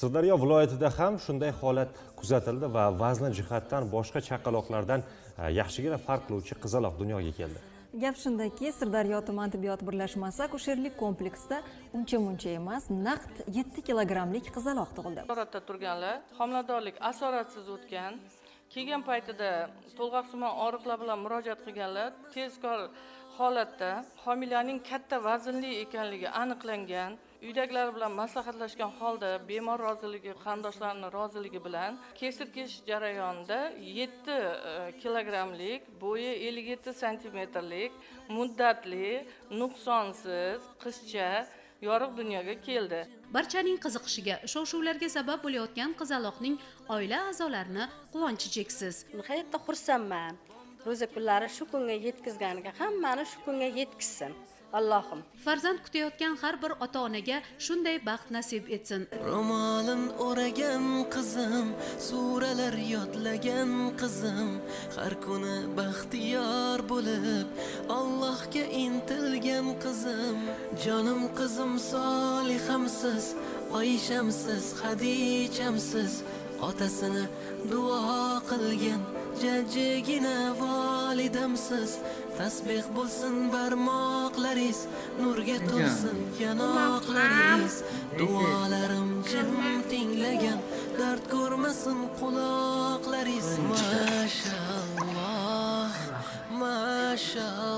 Sirdaryo viloyatida ham shunday holat kuzatildi va vazni jihatdan boshqa chaqaloqlardan yaxshigina farq qiluvchi qizaloq dunyoga keldi. Gap shundaki, Sirdaryo tuman tibbiyot birlashmasi akusherlik kompleksida uncha-muncha emas, naqd 7 kilogramlik qizaloq tug'ildi. Asoratda turganlar, homiladorlik asoratsiz o'tgan, kelgan paytida to'lg'aqsimon og'riqlar bilan murojaat qilganlar, tezkor holatda homilaning katta vaznli ekanligi aniqlangan. Uydagilar bilan maslahatlashgan holda bemor roziligi, qarindoshlarining roziligi bilan kesir kesish jarayonida 7 kilogramlik, bo'yi 57 santimetrlik, muddatli, nuqsonsiz qizcha yorug' dunyoga keldi. Barchaning qiziqishiga, shov-shuvlarga sabab bo'layotgan qizaloqning oila a'zolarini quvonchi cheksiz. Hayotda xursandman. Ro'za kunlari shu kunga yetkazganiga hammani shu kunga yetkazsin. Allohim. Farzand kutayotgan har bir ota-onaga shunday baxt nasib etsin. Ro'molin o'ragan qizim, suralar yodlagan qizim, har kuni baxtiyor bo'lib Allohga intilgan qizim. Jonim qizim solihamsiz, Oyshamsiz, Xadichamsiz, otasini duo qilgan jajjigina volidamsiz. Tasbih bo'lsin barmoqlaringiz, nurga to'lsin yanoqlaringiz. Duolarim jim tinglagan, dard ko'rmasin quloqlaringiz. Mashalloh, mashalloh,